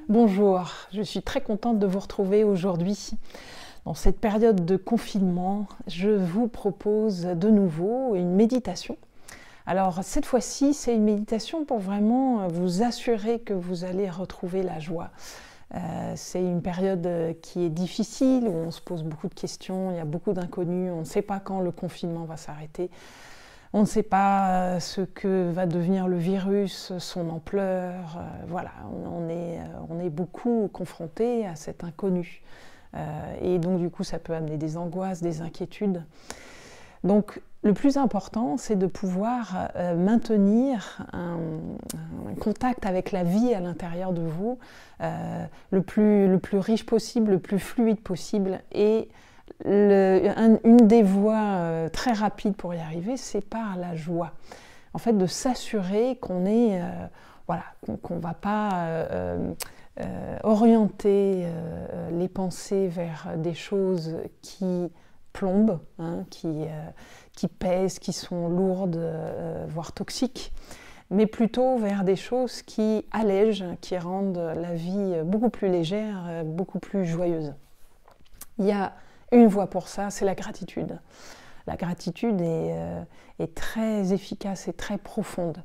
Bonjour, je suis très contente de vous retrouver aujourd'hui. Dans cette période de confinement, je vous propose de nouveau une méditation. Alors cette fois-ci, c'est une méditation pour vraiment vous assurer que vous allez retrouver la joie. C'est une période qui est difficile, où on se pose beaucoup de questions, il y a beaucoup d'inconnus, on ne sait pas quand le confinement va s'arrêter. On ne sait pas ce que va devenir le virus, son ampleur. Voilà, on est beaucoup confrontés à cet inconnu. Et donc du coup, ça peut amener des angoisses, des inquiétudes. Donc le plus important, c'est de pouvoir maintenir un contact avec la vie à l'intérieur de vous, le plus riche possible, le plus fluide possible. Et une des voies très rapides pour y arriver, c'est par la joie. En fait, de s'assurer qu'on est, voilà, qu'on ne va pas orienter les pensées vers des choses qui plombent, hein, qui pèsent, qui sont lourdes, voire toxiques, mais plutôt vers des choses qui allègent, qui rendent la vie beaucoup plus légère, beaucoup plus joyeuse. Il y a une voie pour ça, c'est la gratitude. La gratitude est très efficace et très profonde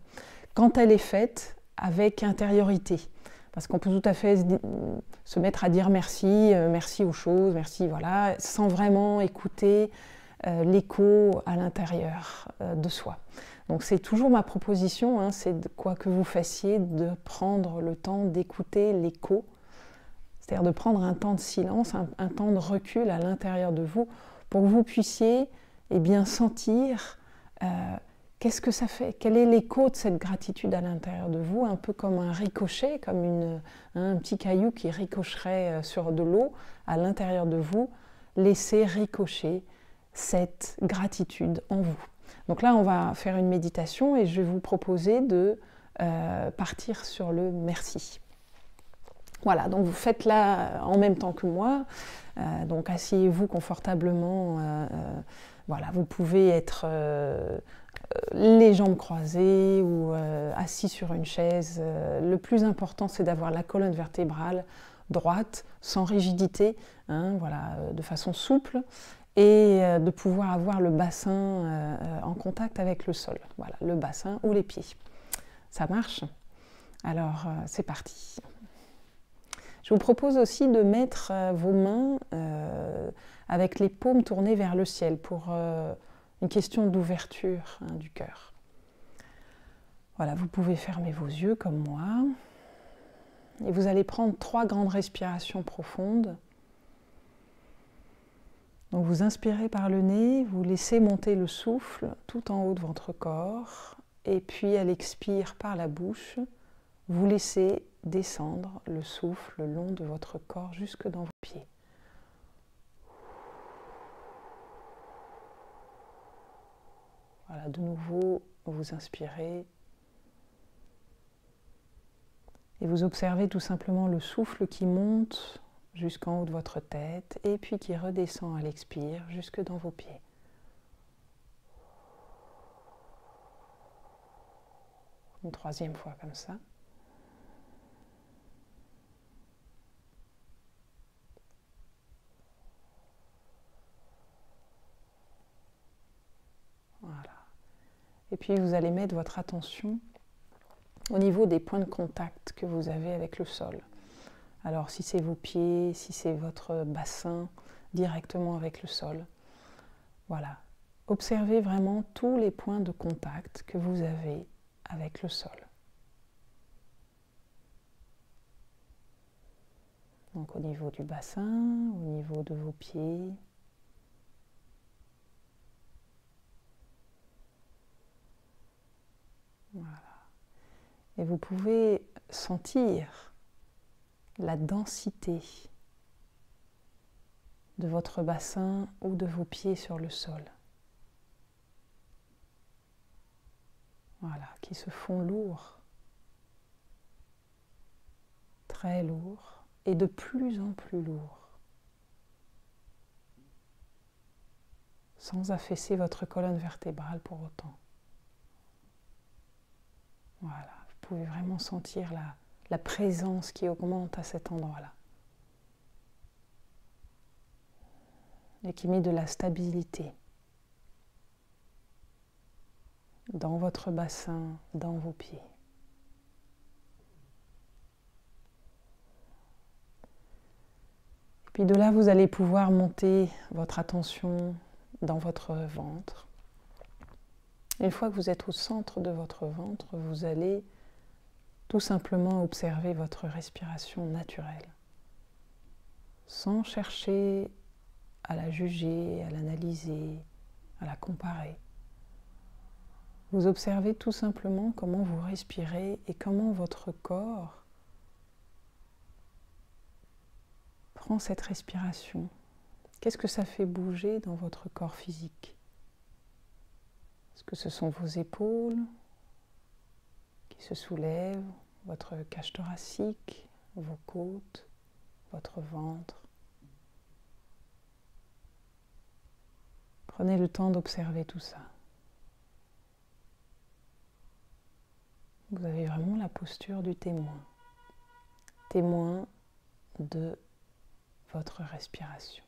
quand elle est faite avec intériorité. Parce qu'on peut tout à fait se mettre à dire merci, merci aux choses, merci, voilà, sans vraiment écouter l'écho à l'intérieur de soi. Donc c'est toujours ma proposition, hein, c'est quoi que vous fassiez, de prendre le temps d'écouter l'écho. C'est-à-dire de prendre un temps de silence, un temps de recul à l'intérieur de vous pour que vous puissiez bien, sentir qu'est-ce que ça fait, quel est l'écho de cette gratitude à l'intérieur de vous, un peu comme un ricochet, comme un petit caillou qui ricocherait sur de l'eau à l'intérieur de vous. Laissez ricocher cette gratitude en vous. Donc là, on va faire une méditation et je vais vous proposer de partir sur le merci. Voilà, donc vous faites là en même temps que moi, donc asseyez-vous confortablement, voilà, vous pouvez être les jambes croisées ou assis sur une chaise. Le plus important, c'est d'avoir la colonne vertébrale droite, sans rigidité, hein, voilà, de façon souple, et de pouvoir avoir le bassin en contact avec le sol, voilà, le bassin ou les pieds. Ça marche? Alors, c'est parti. Je vous propose aussi de mettre vos mains avec les paumes tournées vers le ciel pour une question d'ouverture, hein, du cœur. Voilà, vous pouvez fermer vos yeux comme moi. Et vous allez prendre 3 grandes respirations profondes. Donc vous inspirez par le nez, vous laissez monter le souffle tout en haut de votre corps. Et puis elle expire par la bouche. Vous laissez descendre le souffle le long de votre corps jusque dans vos pieds. Voilà, de nouveau, vous inspirez et vous observez tout simplement le souffle qui monte jusqu'en haut de votre tête et puis qui redescend à l'expire jusque dans vos pieds. Une 3e fois comme ça. Voilà. Et puis vous allez mettre votre attention au niveau des points de contact que vous avez avec le sol. Alors si c'est vos pieds, si c'est votre bassin directement avec le sol. Voilà. Observez vraiment tous les points de contact que vous avez avec le sol. Donc au niveau du bassin, au niveau de vos pieds. Voilà. Et vous pouvez sentir la densité de votre bassin ou de vos pieds sur le sol. Voilà, qui se font lourds, très lourds et de plus en plus lourds, sans affaisser votre colonne vertébrale pour autant. Voilà, vous pouvez vraiment sentir la présence qui augmente à cet endroit-là. Et qui met de la stabilité dans votre bassin, dans vos pieds. Et puis de là, vous allez pouvoir monter votre attention dans votre ventre. Une fois que vous êtes au centre de votre ventre, vous allez tout simplement observer votre respiration naturelle, sans chercher à la juger, à l'analyser, à la comparer. Vous observez tout simplement comment vous respirez et comment votre corps prend cette respiration. Qu'est-ce que ça fait bouger dans votre corps physique? Est-ce que ce sont vos épaules qui se soulèvent, votre cage thoracique, vos côtes, votre ventre? Prenez le temps d'observer tout ça. Vous avez vraiment la posture du témoin. Témoin de votre respiration.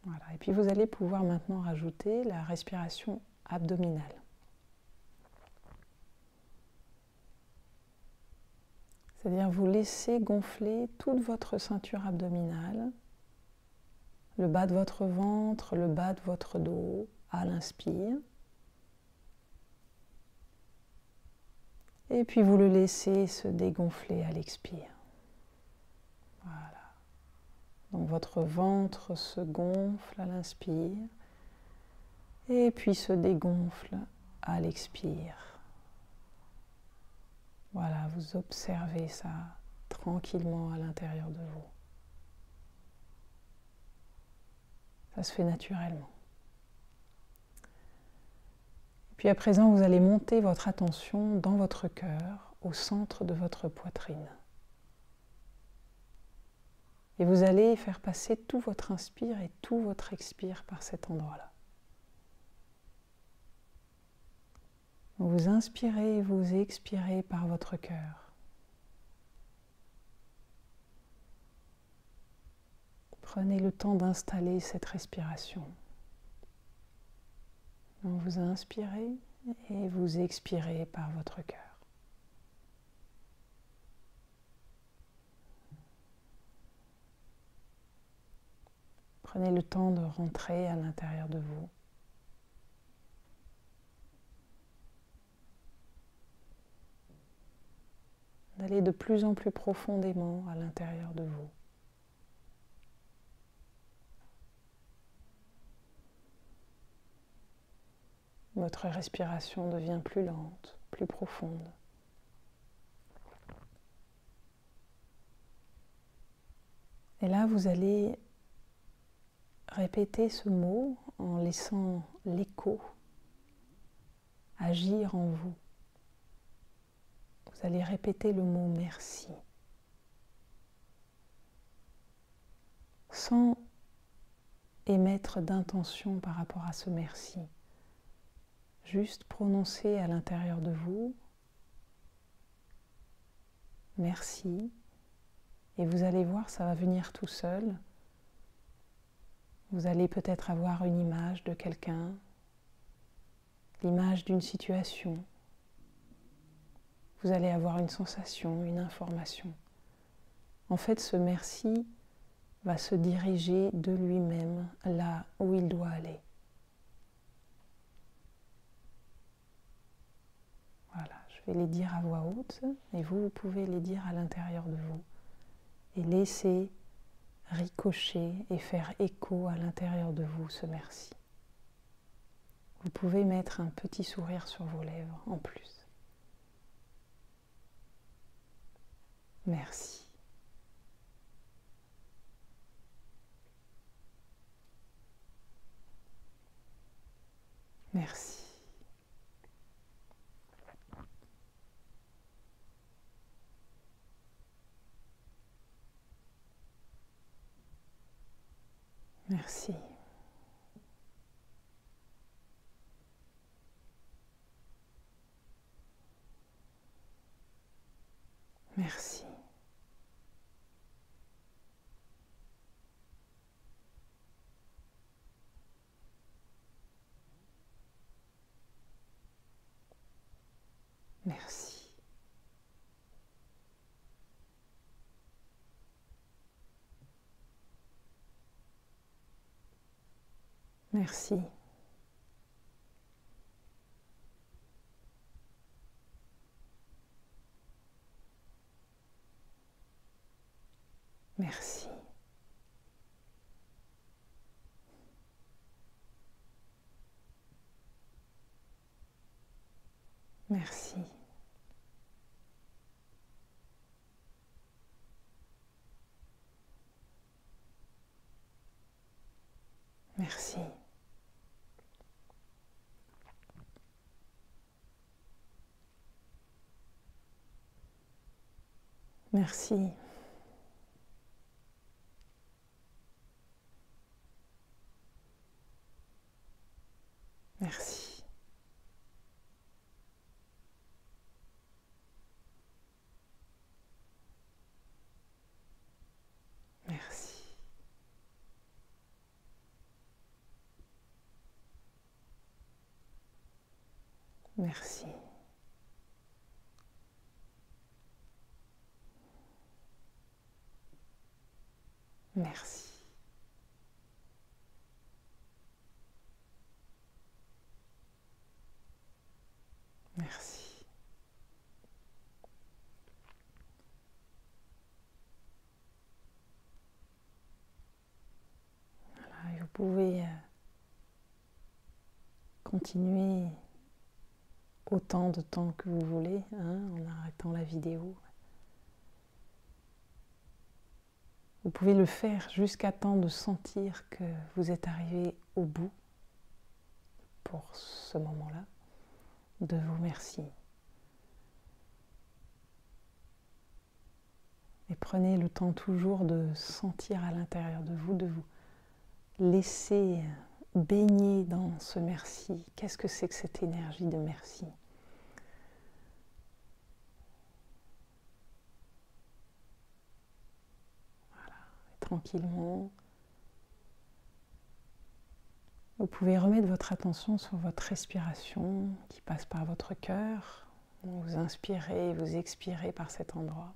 Voilà. Et puis vous allez pouvoir maintenant rajouter la respiration abdominale. C'est-à-dire vous laissez gonfler toute votre ceinture abdominale, le bas de votre ventre, le bas de votre dos à l'inspire. Et puis vous le laissez se dégonfler à l'expire. Voilà. Donc votre ventre se gonfle à l'inspire et puis se dégonfle à l'expire. Voilà, vous observez ça tranquillement à l'intérieur de vous. Ça se fait naturellement. Puis à présent, vous allez monter votre attention dans votre cœur, au centre de votre poitrine. Et vous allez faire passer tout votre inspire et tout votre expire par cet endroit-là. Vous inspirez et vous expirez par votre cœur. Prenez le temps d'installer cette respiration. Donc vous inspirez et vous expirez par votre cœur. Prenez le temps de rentrer à l'intérieur de vous. D'aller de plus en plus profondément à l'intérieur de vous. Votre respiration devient plus lente, plus profonde. Et là, vous allez répéter ce mot en laissant l'écho agir en vous. Vous allez répéter le mot merci. Sans émettre d'intention par rapport à ce merci. Juste prononcer à l'intérieur de vous merci et vous allez voir, ça va venir tout seul. Vous allez peut-être avoir une image de quelqu'un, l'image d'une situation. Vous allez avoir une sensation, une information. En fait, ce merci va se diriger de lui-même là où il doit aller. Voilà, je vais les dire à voix haute et vous pouvez les dire à l'intérieur de vous. Et laisser ricocher et faire écho à l'intérieur de vous ce merci. Vous pouvez mettre un petit sourire sur vos lèvres en plus. Merci. Merci. Merci. Merci. Merci. Merci. Merci. Merci. Merci. Merci. Merci. Merci. Merci. Merci. Merci. Voilà, et vous pouvez continuer autant de temps que vous voulez, hein, en arrêtant la vidéo. Vous pouvez le faire jusqu'à temps de sentir que vous êtes arrivé au bout pour ce moment-là de vos merci. Et prenez le temps toujours de sentir à l'intérieur de vous, de vous laisser baigner dans ce merci. Qu'est-ce que c'est que cette énergie de merci ? Voilà, et tranquillement, vous pouvez remettre votre attention sur votre respiration qui passe par votre cœur. Vous inspirez, vous expirez par cet endroit.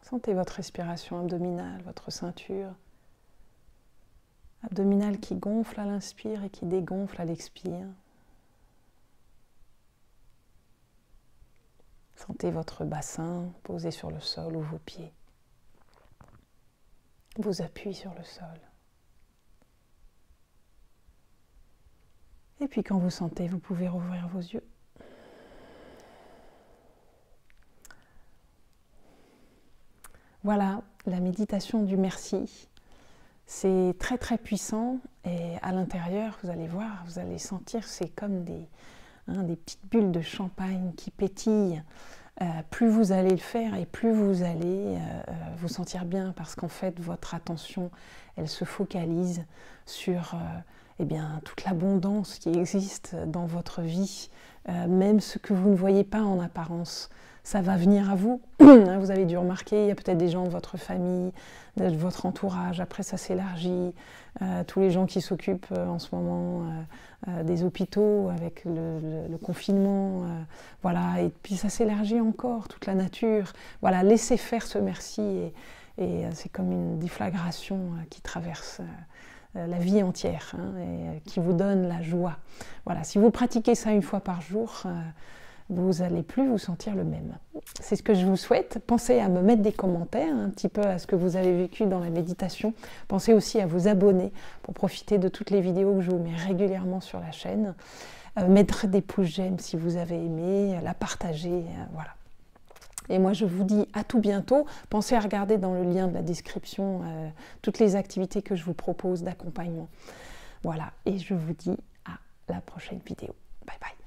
Sentez votre respiration abdominale, votre ceinture abdominale qui gonfle à l'inspire et qui dégonfle à l'expire. Sentez votre bassin posé sur le sol ou vos pieds vous appuyez sur le sol. Et puis quand vous sentez, vous pouvez rouvrir vos yeux. Voilà, la méditation du merci. C'est très très puissant et à l'intérieur, vous allez voir, vous allez sentir, c'est comme des petites bulles de champagne qui pétillent. Plus vous allez le faire et plus vous allez vous sentir bien parce qu'en fait, votre attention, elle se focalise sur toute l'abondance qui existe dans votre vie, même ce que vous ne voyez pas en apparence. Ça va venir à vous. Vous avez dû remarquer, il y a peut-être des gens de votre famille, de votre entourage. Après, ça s'élargit. Tous les gens qui s'occupent en ce moment des hôpitaux avec le confinement. Voilà. Et puis, ça s'élargit encore, toute la nature. Voilà, laissez faire ce merci. Et c'est comme une déflagration qui traverse la vie entière et qui vous donne la joie. Voilà, si vous pratiquez ça une fois par jour, vous n'allez plus vous sentir le même. C'est ce que je vous souhaite. Pensez à me mettre des commentaires un petit peu à ce que vous avez vécu dans la méditation. Pensez aussi à vous abonner pour profiter de toutes les vidéos que je vous mets régulièrement sur la chaîne. Mettre des pouces j'aime si vous avez aimé, la partager, voilà. Et moi je vous dis à tout bientôt. Pensez à regarder dans le lien de la description toutes les activités que je vous propose d'accompagnement. Voilà, et je vous dis à la prochaine vidéo. Bye bye.